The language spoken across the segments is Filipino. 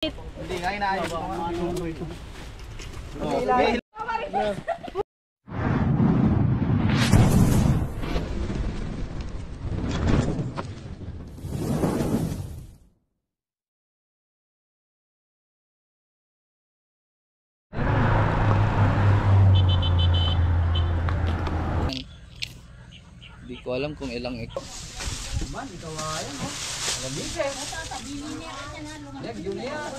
Hindi nga inaayos ko nga. Hindi ko alam kung ilang ikaw. Man, ikaw ayan, oh. Alam niyo, sir. Yan, yun na yan.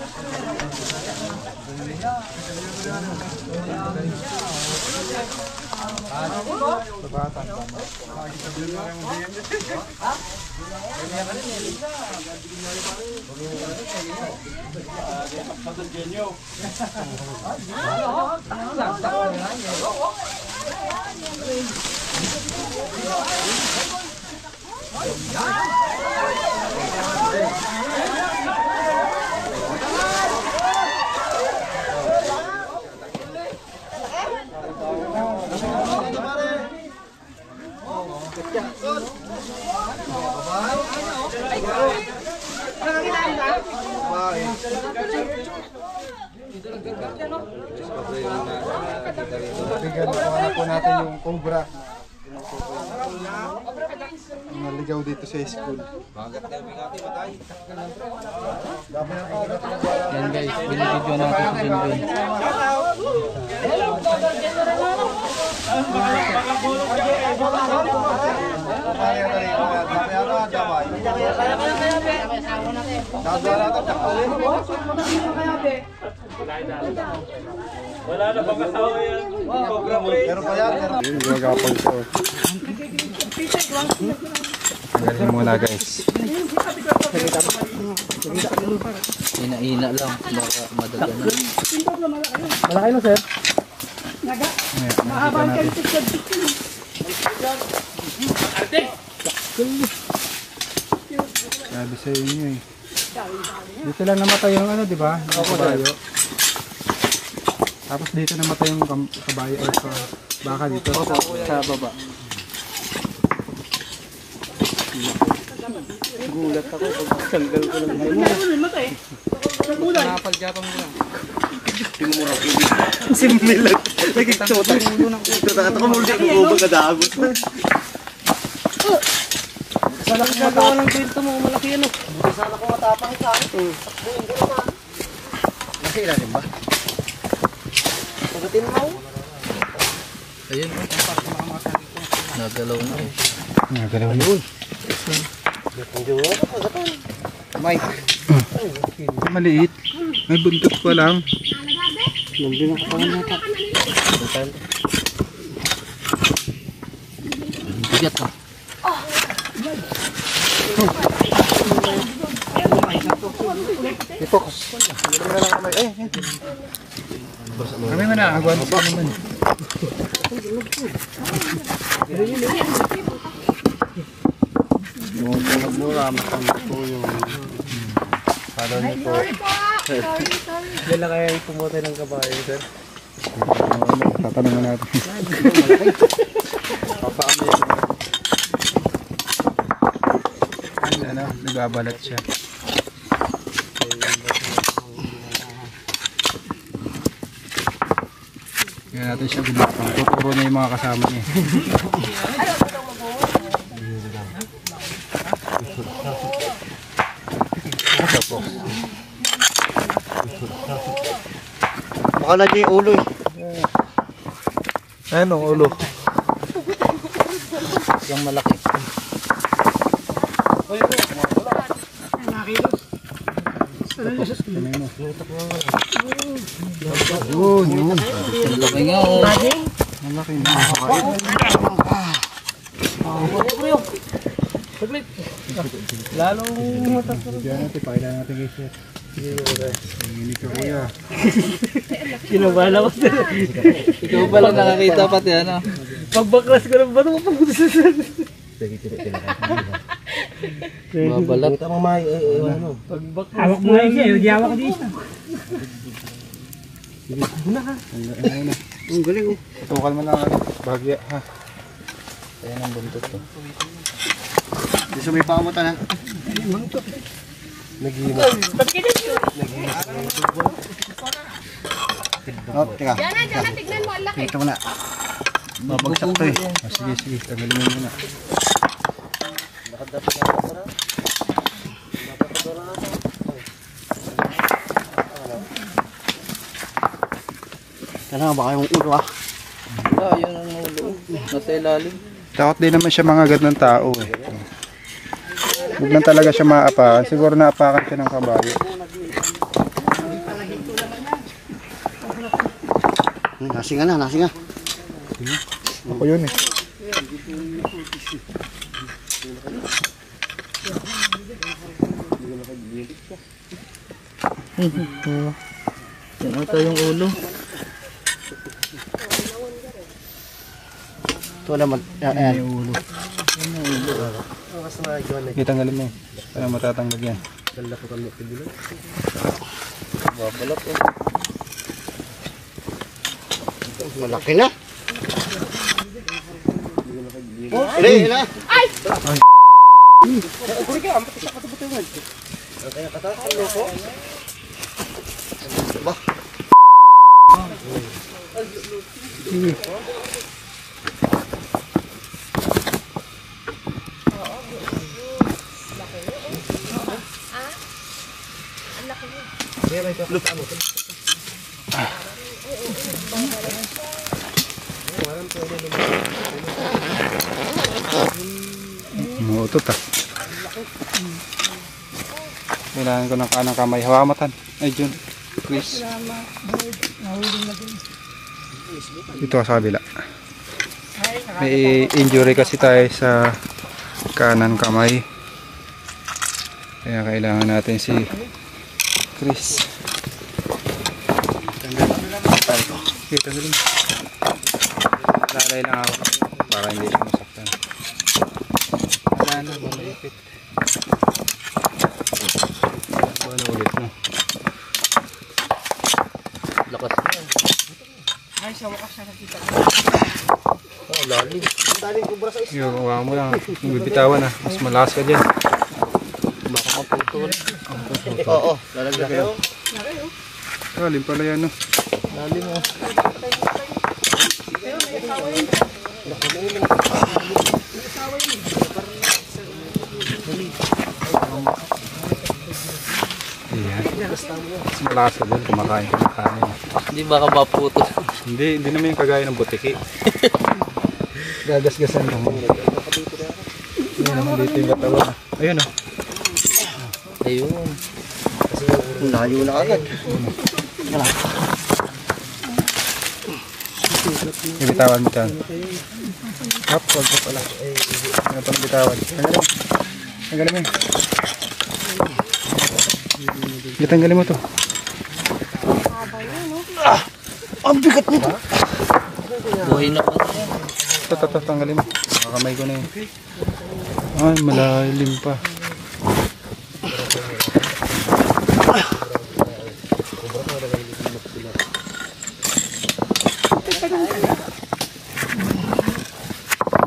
Bigyan po natin yung cobra. Naligaw dito sa school. Yan guys, binibidyo natin si Junjun. Wala na bang kasawa yan? Cobra Brain. Meron pa yan. Gagapang ko. Galing muna guys. Ina-ina lang, baka madagan na. Malaki na sir. Mahabang kantik sa bikin. Sabi sa inyo eh. Dito lang namatay yung ano, di ba? Yung kabayo. Tapos dito namatay yung kabayo or sa baka dito. Sa baba. Gulat ako pag tanggal ko lang. Napaljapan mo lang. Simmilag. Nagkikita ulo ng kuto. Takata ko muli ang bubog na dagos. Sana kung magawa ng kwento mo, malaki yan o. Sana kung matapang ka. Nasira din ba? Pagatin mo. Ayun. Nagalaw na eh. Nagalaw na. Mike. Maliit. May buntot pa lang. Nandun ako pa nata. Bigat ka. I-focus. Kami mo na. Agwan pa naman. Yung mura, matanda po yung salon nito. Dala kaya yung pumote ng kabayo, sir? Tatanungan natin. Ano, nagbabalat siya. Kaya natin siya binakang. Tuturo niya yung mga kasama niya. Baka na dyan yung ulo eh. Ayan o, ulo. Yung malaki. Yun, yun. Laki nga o. Malaki na. Lalong Diyan natin, pakilala natin kay Sir. Hindi ka kuya. kinabala ko, sir. Ikaw pala nakakita pati ano. Pagbaklas ko ng bato, papunta sa sir. Mabalat. Ito ang may, ano. Pagbaklas. Hawak mo nga siya, hindi hawak di isa. Ang galing oh. Tutukal mo lang bagya ha. Ayan ang buntot ko. Di sumipa mo ta na. Oh, teka. Diyan na, tignan mo, ang laki. Ito na. Babagsak to eh. Oh, sige, sige. Tagalin mo muna. Kailangan ba kayong ulo ah? Wala, yun ang ulo. Nasa ilalim. Takot din naman siya mga agad ng tao eh. Huwag lang talaga siya maapakan. Siguro naapakan siya ng kabayo. Nasinga na, nasinga. Ako yun eh. Yan ata yung ulo. Ito naman, yan. Yung ulo. Kitanggalin mo eh. Para matatanggal yan. Babalap oh. Malaki na. Oh, hindi na. Umuutot ah. Kailangan ko ng kanang kamay. Hawamatan. Ay, Jun. Chris. Dito sa kabila. May injury kasi tayo sa kanan kamay. Kaya kailangan natin si Chris. Okay, tanggalin. Lalay lang ako. Para hindi siya masaktan. Wala na, malapit. Ano ulit mo? Lakas na. Ay, sa wakas na nakita ko. Oh, lalim. Yung gawa mo lang. Yung bibitawan ah. Mas malakas ka dyan. Baka maputol. Oo, lalagyan kayo. Lalim pala yan no. Lalim oh. Ayan. Mas malakas ka dyan. Kumakain ka ng kanin. Hindi baka maputol. Hindi naman yung kagaya ng butiki. Gagasgasan lang. Ayan naman dito yung katawan. Ayun o. Ayun. Layo na agad. Ibitawan mo dyan. Hop, wag ko pala. Ano pang bitawan? Tanggalin mo. Tanggalin mo yun. Tanggalin mo to. Ang bigat nito. Buhay na pa yan. Ito, tanggalin mo. Makamay ko na yun. Ay, malalim pa.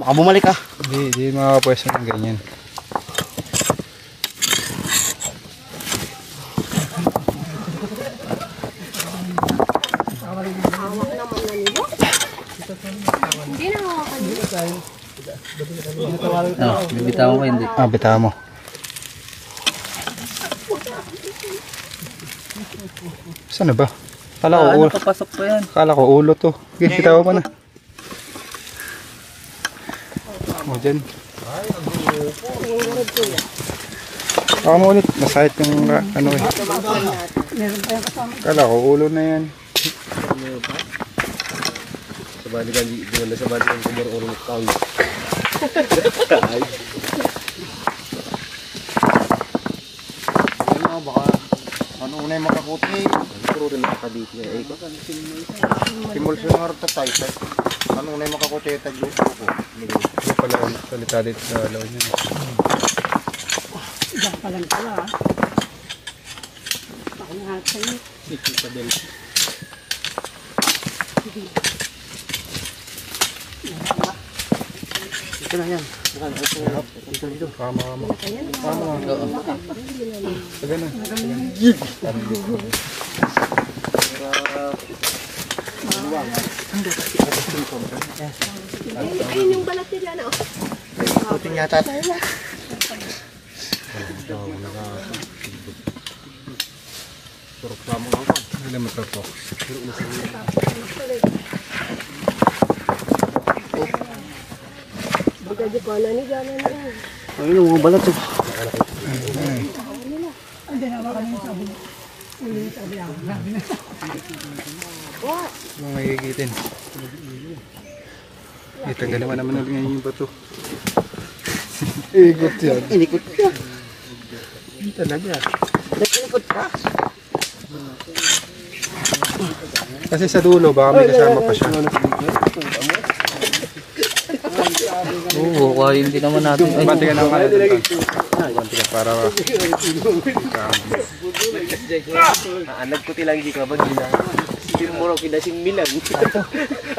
Baka bumalik ah. Hindi makapwesto ng ganyan. Hindi na hawakan nyo. Ano, bibitawan ko hindi. Ah, bitaw mo. Saan na ba? Kala ko, Ano papasok pa yan? kala ko ulo to. Okay, bitaw mo na. O, dyan. Baka mo ulit. Masahit yung ano eh. Kala ko ulo na yan. Sabali ka, di na sabali ka kumururong kang. Ano baka ano unay makakuti. Puro rin nakadito niya. Eh, simul sa nga rito tayo. Ano unay makakuti tagyo ko. Ito pala salita dito sa lawan niya. Diyan pa lang pala ah. Ako na sa'yo. Ito na yan. Ayun yung balat nila na. Puting yata. Hindi mo ito. Baga di ko na ni gana na. Ayun yung mga balat to. Mga magigitin. Tagal naman ulit ngayon yung bato. Igot yan. Inikot ka. Talaga. Nag-inikot ka. Kasi sa dulo, baka may kasama pa siya. Oo, kaya hindi naman natin. Ay, Bante ka na ka natin. Bante ka para... Anak ko tilang di ka ba gina. Hindi mo raw kinasing milang.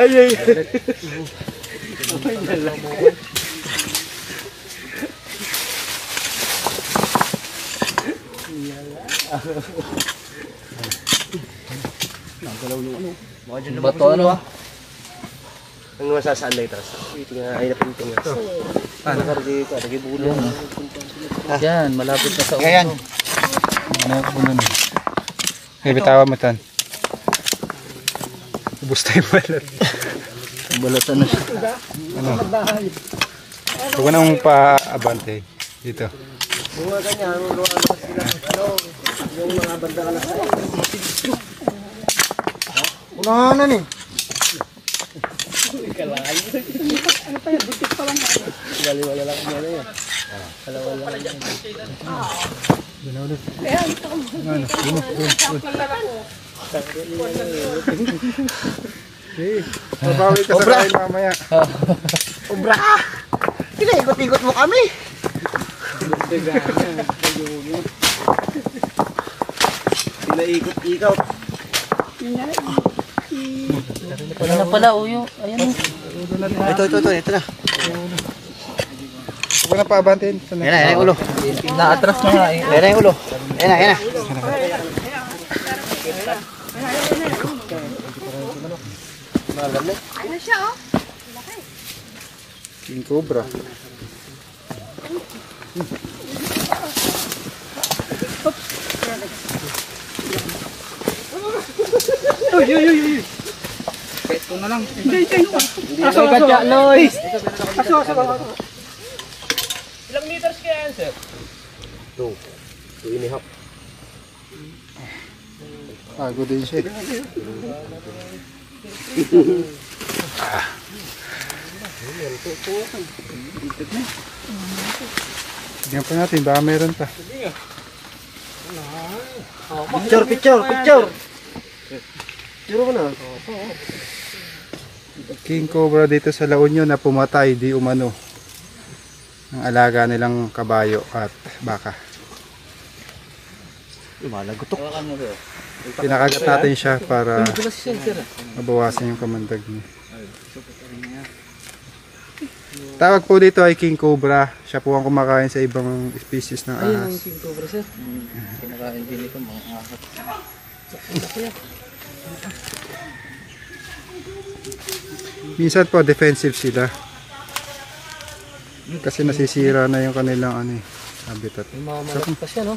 Ay. bato ano? Ang masasaan na ito. Ito nga ay napinting nga. Ano ka dito? Nagibulo. Yan, malapit na sa ulo. Ayan. Ano na? Hey, bitawan mo tan. Ubus tayo balat. Balatan na siya. Huwag ko nang pa-abante. Dito. Mga ganyan, yung mga banda ka lang. Unahanan eh. Wala lang mo na yan. Mabawi ka sa kain mamaya. Obra! Pinaikot-ikot mo kami. Pinaikot-ikot. Wala na pala, uyo. Ayan. Ito na. Huwag ko na pa-abantein. Yan yung ulo. Naatras na nga eh. Yan yung ulo. Yan na. Ano siya oh? King Cobra. Peto na lang. Aso, Lois! Ilang meters kaya yan, sir? 2.5. Good din siya. Tignan pa natin, baka meron pa. Picture. Picture mo na. King Cobra dito sa La Union na pumatay di umano ang alaga nilang kabayo at baka. Lumalagotok. Pinakagat natin siya para mabawasan yung kamandag niya. Tawag po dito ay King Cobra. Siya po ang kumakain sa ibang species ng ahas. King Cobra, sir. Kinakain din ito, mga ahas. Minsan po defensive sila. Kasi nasisira na yung kanilang habitat. Mamalat pa siya, no?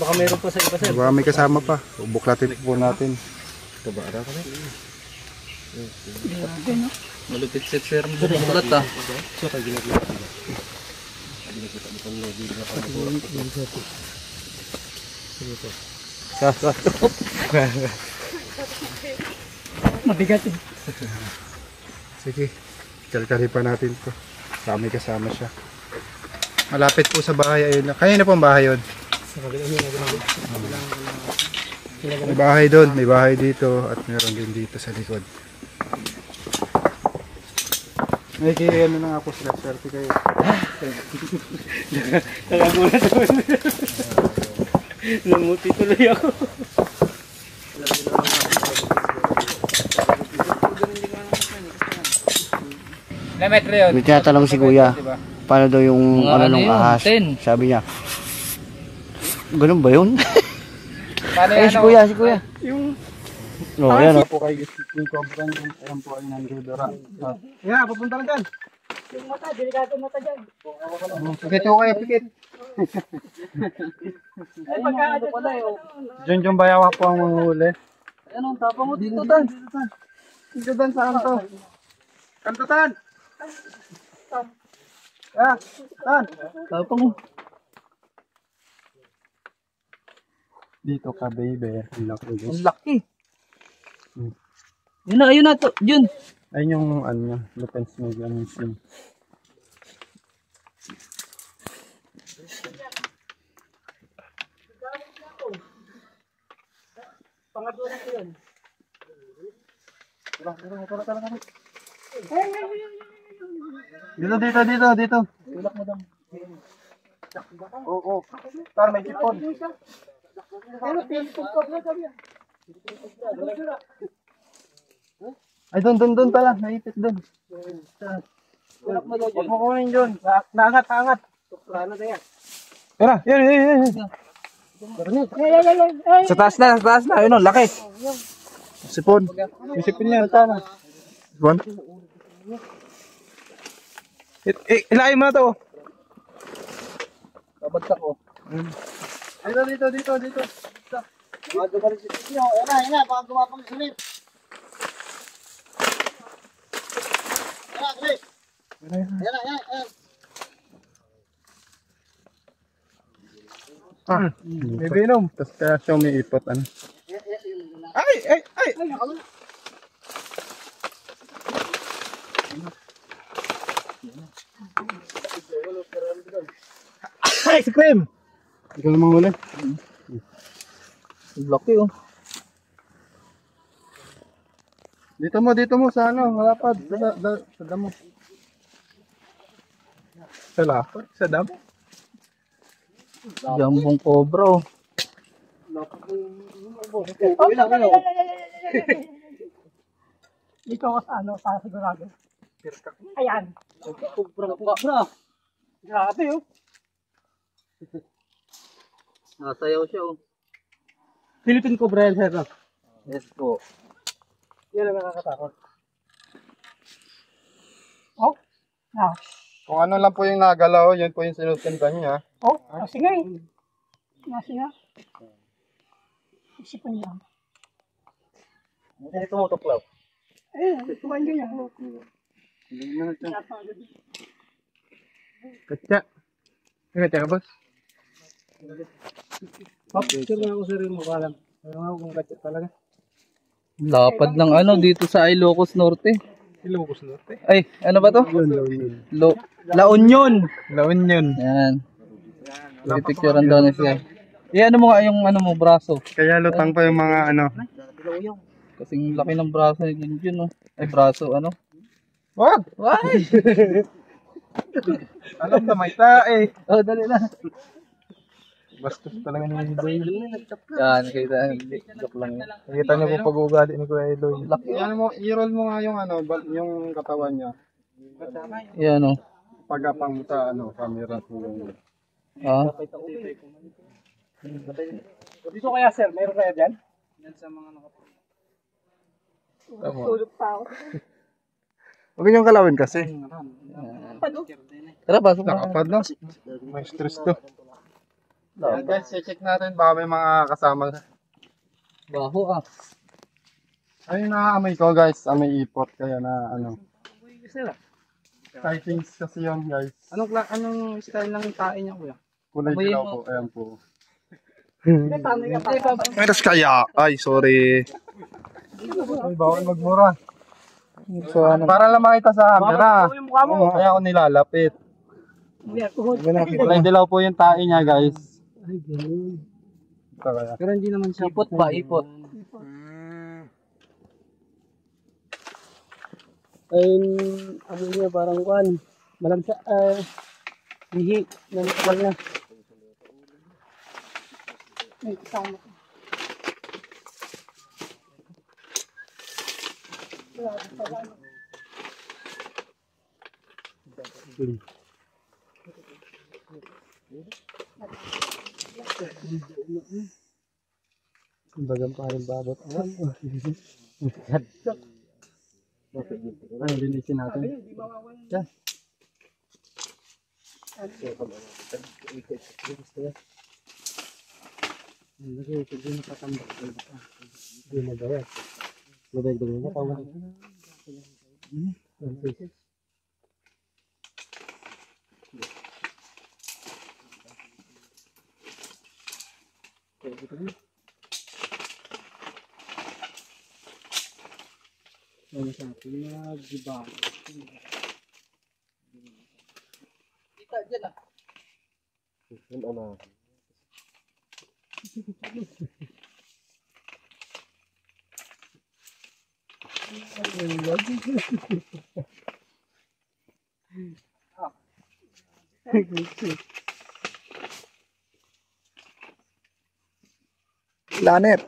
Baka meron pa sa iba, sir. Baka may kasama pa. Buklatin po natin. Malupit set, sir. Bulat, ah. Mabigat eh. Sige, kalkali pa natin to. Baka may kasama siya. Malapit po sa bahay. Ayun. Kanina pong bahay yun. May bahay doon, may bahay dito at meron din dito sa likod. May kaya ano na ako sila, swerte kayo. Nakagulat ako. Namuti tuloy ako. May tinatanong si Kuya. paano daw yung Mga ano nung yun, ahas. 10. Sabi niya, ganun ba yun? Paano Ay, si kuya, si kuya. Oh, ayan o. po kay King Cobra, ayan po ay nandudura. Yeah, papunta na dyan. Yung mata, delikado mata dyan. Pikit ko kayo, pikit. Ay, pagka pala yun. Junjun Bayawa po ang manghuli. Ayan ang tapang mo dito, Tan. Dito dan saan to? Kanto tan! Ah, tan! Tapang mo. Dito ka, baby. Ang laki Ang guys. laki. Yun na to. Yun. Ayun yung ano, defense mechanism. Dito. Oo. Tar, may sipon. Ay, doon pala. Naipit doon. Huwag mo kunin doon. Naangat. Tara, yan. Sa taas na. Ayun o, laki. Sipon. May sipon niya. Tama. Sipon? Ilayin mo na to. Babagsak ko. Dito. Ayun na, baka gumapang sulit. Ayan na. May binom. Tapos kaya siya umiipot. Ano? Ay! Ice cream! Ikaw namang huli. Ang laki oh. Dito mo sa ano, malapad. Sa damo. Sa lapad? Sa damo? Jambong cobra oh. Dito ako sa ano, para sigurado. Ayan. Cobra. Grabe oh. Nasayaw siya oh. Philippine Cobra yan, sir. Yes po. Yan ang nakakatakot. Oh? Ah. Kung ano lang po yung nagalaw, yun po yung sinusundan niya. Oh, sige. Sige. Isipan niya. Ano tumutuklaw? Kumain ka niya. Katya. Katya ka, boss? Picture na ako, sir, yung mukha lang. Pero nga kung katya talaga. Lapad ng ano dito sa Ilocos Norte. Ilocos Norte. Ay, ano ba to? La Union. La Union. Yan. Pipicturean daw na siya. Ano mo nga yung ano mo, braso. Kaya lutang pa yung mga ano. Kasing laki ng braso ni Junjun, no? Ay, braso, ano? Wag! Why? Alam na may tae. Oh, dali na. Bastos talaga ni Eloy. Yan, kita. Joke lang yun. Nakita niyo po pag-uugali ni Kuya Eloy. Yan mo, i-roll mo nga yung ano, yung katawan niya. Yan, oh. Pagapang mo sa ano, camera. Ah. Dito kaya, sir, meron kaya dyan? Tama. Tulog pa ako. Huwag niyong kalawin kasi. Tara, pasok na. Nakapad no? May stress to. Yan guys, check natin baka may mga kasama. Baho, ah. Ayun na amoy ko guys, amoy ipot kaya na ano. Sightings kasi yun guys. Anong style ng tae niya, kuya? Kulay Amoy dilaw mo. po, ayan po. Paano yung Meron kaya? Ay, sorry. Ay, bawal magmura. So, ano? Para lang makita sa camera. yung mukha mo? Oo, kaya ako nilalapit. Kulay dilaw po yung tae niya guys. Ay, ganun. Ito kaya. Pero hindi naman siya. Ipot ba? Ipot. Ay, ano niya, parang kuhan. Malagsa, lihi. Namakal na. Ay, kasama ko. Bagang parang babot. Ay, linisin natin. Yan. Lagi, pag di nakatambak. Hindi na gawin. Labay-labay na tawag. Ano sa atin na diba? Kita dyan ah. Planet.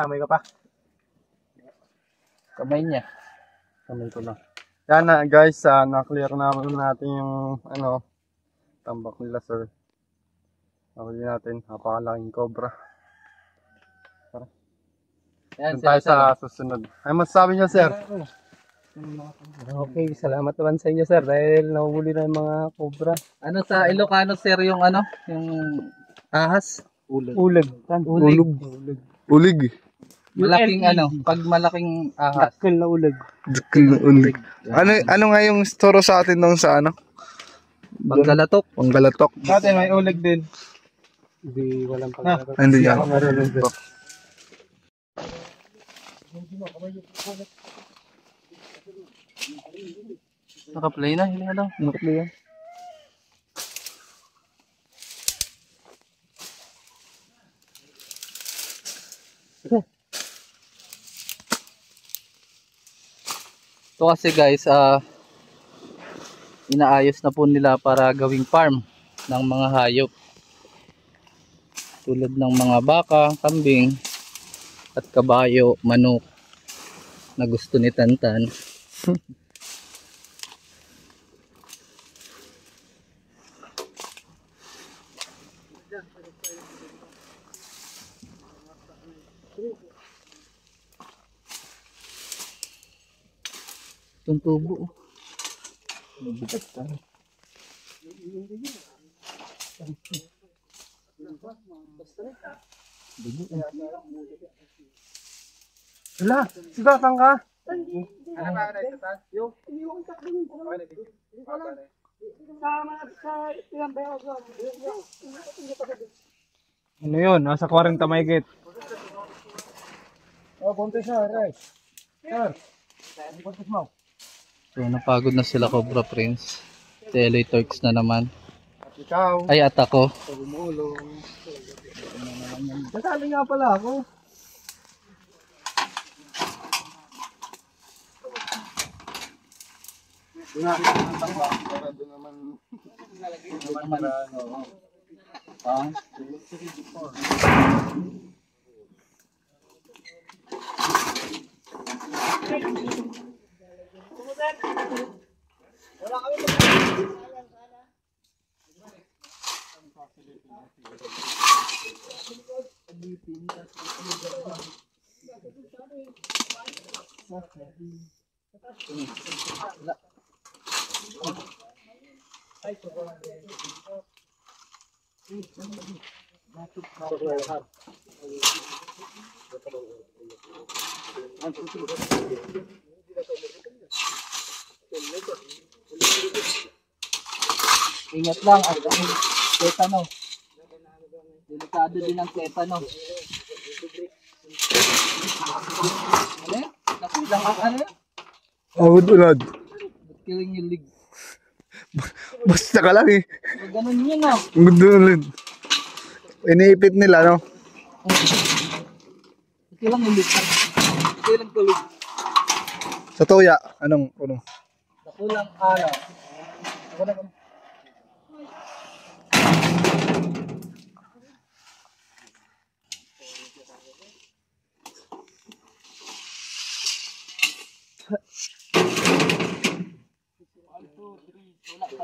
May ka pa. Kamay niya. Kamay ko lang. Yan na guys, na-clear natin yung tambak nila sir. Nakuli natin, napakalaking cobra. Yan, Doon tayo sa susunod. Ay, masasabi niyo sir? Okay, salamat naman sa inyo sir dahil nahuli na yung mga cobra. Ano sa Ilocano sir yung yung ahas? Ulag. Ulig. Malaking pag malaking ahas. Dakil na ulag. Ulig. Ano nga yung storo sa atin nung sa Panggalatok. Panggalatok. Dati may ulag din. Hindi, walang pagkakaroon. Hindi yan. Naka-play na, hindi na daw. Naka-play yan. Ito kasi guys, inaayos na po nila para gawing farm ng mga hayop. Tulad ng mga baka, kambing, at kabayo, manok na gusto ni Tantan. Itong tubo. Mabigat ka. Wala, sigatang ka. Ano yun? Nasa 40 mahigit. So napagod na sila Cobra Prince. Tele Turks na naman. Ikaw. Ay at ako. Nasali nga pala ako. Ingat lang at tetano. Delikado din ang tetano. Ano? Nakulang ang ano? Awad ulad. Killing your leg. Basta ka lang eh. Ganun yun ah. Gundo ulad. Iniipit nila no? Killing your leg. Killing tulog. Sa tuya, anong? Nakulang ano.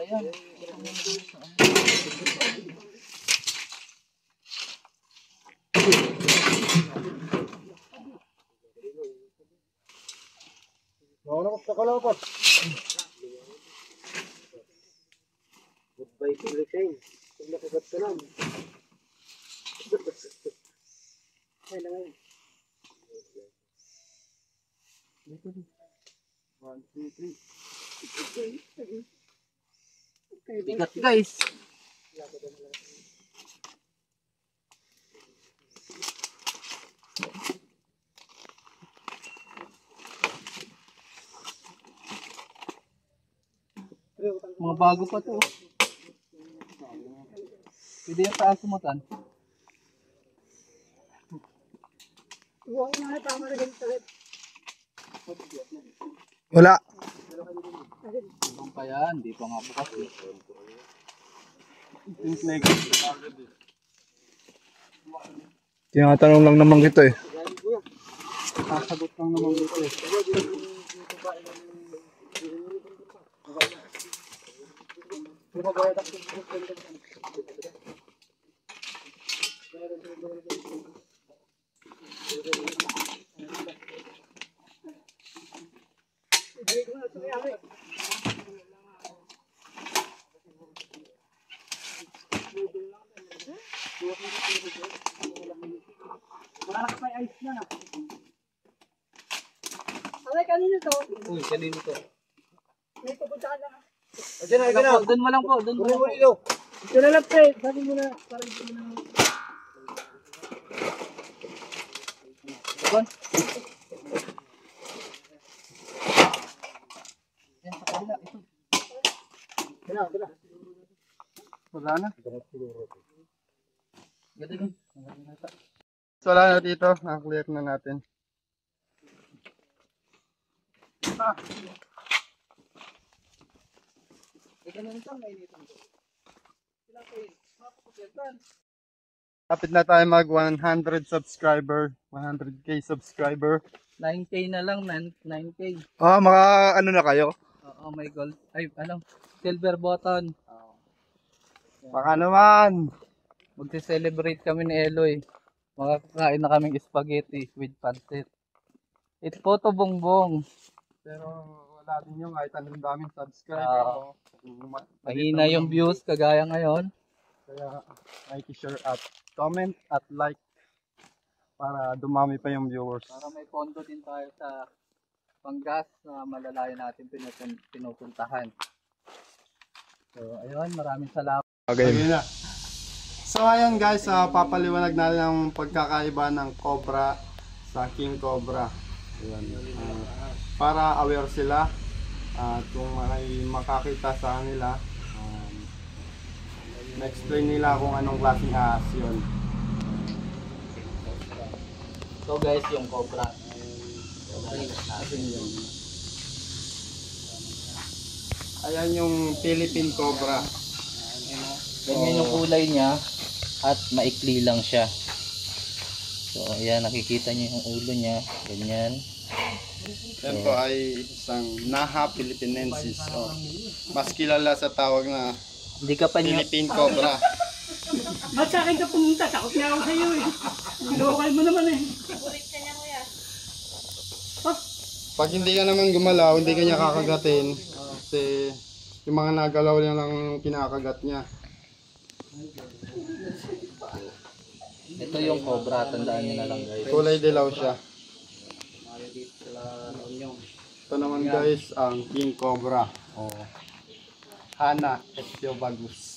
yan. Nauna ko sa kalapot. Goodbye to retain. Kung nakagat ka lang. Ay na ngayon. 1, 2, 3. Bigat guys. Mga bago pa to. Pwede yung taas sumutan. Wala. Ibang pa yan, di pa nga bukas eh. Tinatanong lang naman kita eh. Sasagot lang naman dito eh. Uy, kanino to? Doon mo lang po, doon mo lang po. Ito na lang, pre. Sabi mo na. Parang ito na. Doon. Yan sa kabila, ito. Wala na. Ganda doon. So wala na dito. Na-clear na natin. Kapit na tayo mag 100 subscriber. 100k subscriber. 9K na lang, 9K. Ah, maka ano na kayo? Oo, may gold. Ay, ano? Silver button. Baka naman. Magse-celebrate kami ni Eloy. Makakakain na kaming spaghetti with pancit. It's photo bongbong. Pero wala din yung kahit anong daming subscriber. Ah. no? Mahina yung views kagaya ngayon. Kaya like, share at comment at like para dumami pa yung viewers. Para may pondo din tayo sa panggas na malalayo natin pinupuntahan. So, ayun, maraming salamat. Okay na. So ayan guys, papaliwanag natin ang pagkakaiba ng Cobra sa King Cobra. Ayan. Para aware sila at kung may makakita sa kanila, na-explain nila kung anong klaseng ahas yun. So guys, yung Cobra. Ayan yung Philippine Cobra. Ganyan yung kulay niya at maikli lang siya. So ayan, nakikita niyo yung ulo niya. Ganyan. Yan po ay isang Naha Philippinensis. O, mas kilala sa tawag na Hindi ka pa niya. Philippine Cobra. Ba't sa akin ka pumunta? Takot nga ako sa'yo eh. Lokal mo naman eh. Pag hindi ka naman gumalaw, hindi ka niya kakagatin. Kasi yung mga nagalaw niya lang yung kinakagat niya. Ito yung Cobra, tandaan niyo na lang guys. Kulay dilaw siya. Ito naman guys, ang King Cobra. O Hana Ethiobagus.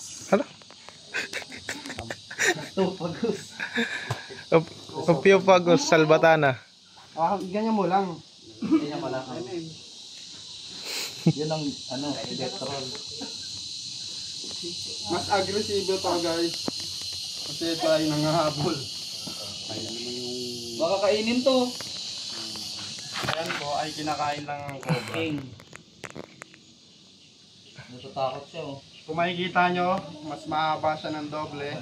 Opiopagus salvatana. Ganyan mo lang. Ganyan pala. Yun ang ano, electron. Mas agresibo to guys. Kasi ito ay nangahabol. Baka kainin to. Ayan po ay kinakain lang ang cobra. King. Natatakot siya oh. Kung makikita nyo, mas mahaba siya ng doble.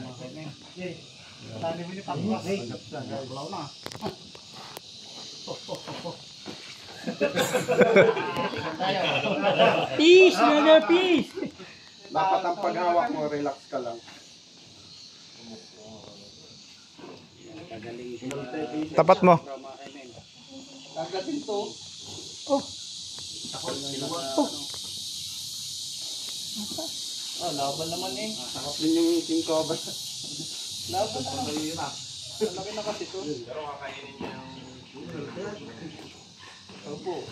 Peace, brother, peace. Dapat ang paghawak mo, relax ka lang. Tapat mo. Kagatin to. Laban naman eh. Takap din yung king cobra. Laban naman. Laki na kasi to.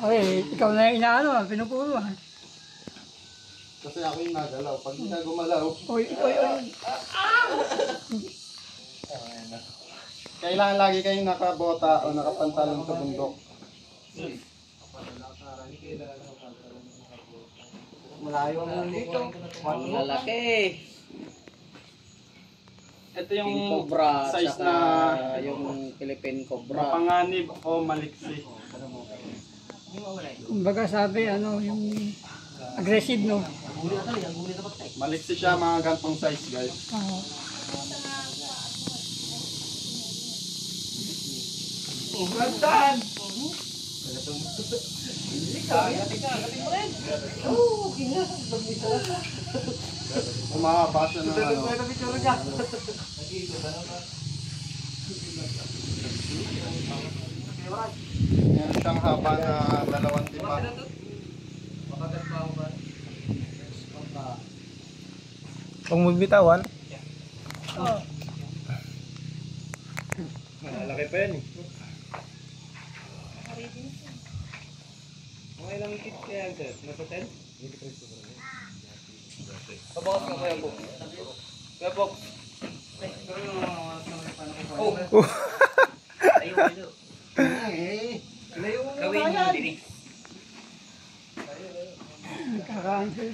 Ay, ikaw na yung inaano, pinupuro. Kasi ako yung nagalaw. Pag hindi na gumalaw, Oy. kailangan lagi kayong nakabota o nakapantalon sa bundok. Malayo ang dito. Malaki. Ito yung Cobra. size Tsaka na yung Philippine Cobra. mapanganib o maliksi. Kumbaga sabi, yung aggressive, no? Maliksi siya, mga gantong size, guys. Umahaba siya ng Meron siyang haba na 2 timba. Kung magbitawan. Malaki pa yan eh. Mga ilang kit kaya yan, sir? Nasa 10? Pabawas ka kaya po. Kaya po. Gawin mo din eh. Kakaansin.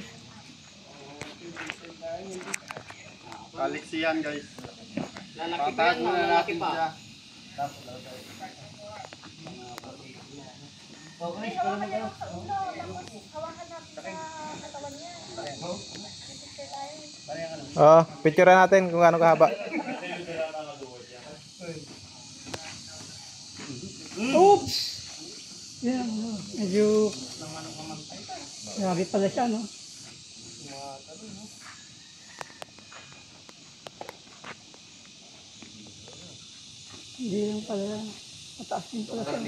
Kaliksi yan, guys. Lalaki pa yan, lalaki pa. siya. Oo, picture natin kung gaano kahaba. Oops! Yan, medyo... Grabe pala siya, no? Hindi lang pala, mataas din pala siya.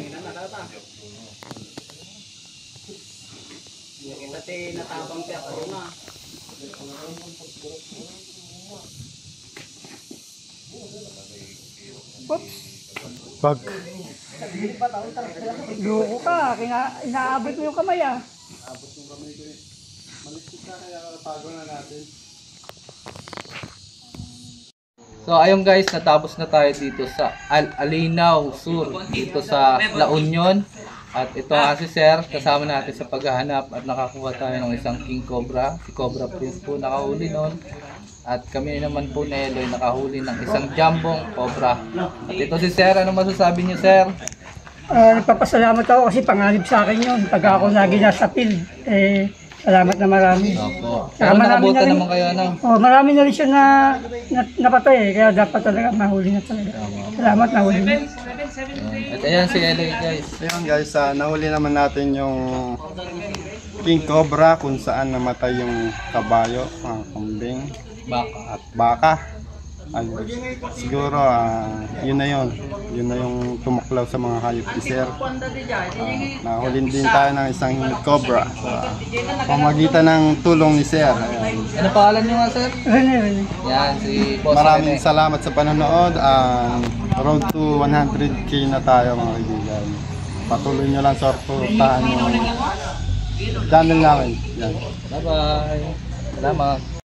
Kasi natabang siya. Ano na? Oops! Wag. Loko ka, inaabot mo yung kamay, ah. Maliksi siya, kaya tago na natin. So ayun guys, natapos na tayo dito sa Alinaw Sur, dito sa La Union. At ito nga si Sir, kasama natin sa paghahanap at nakakuha tayo ng isang King Cobra. Si Cobra Prince po nakahuli nun. At kami naman po na Eloy nakahuli ng isang jambong Cobra. At ito si Sir, ano masasabi niyo Sir? Nagpapasalamat ako kasi panganib sa akin yun. Pag ako lagi nasa field, salamat na marami. Opo. Saka Pero marami nakabuta na rin- naman kayo ano? Marami na rin siya na napatay kaya dapat talaga mahuli na talaga. Salamat, nahuli na. At ayan si Eloy guys. Ayun guys, nahuli naman natin yung King Cobra kung saan namatay yung kabayo, kambing Baka. at baka. Ay, siguro yun na yun. Yun na yung tumuklaw sa mga hayop ni Sir. Nahulin din tayo ng isang cobra sa pamagitan ng tulong ni Sir. Ayan. Ano pangalan niyo nga Sir? Rene. Yan si Boss Maraming Rene. salamat sa panonood. Road to 100k na tayo mga kaibigan. Patuloy nyo lang suportahan yung channel namin. Yan. Bye bye. Salamat.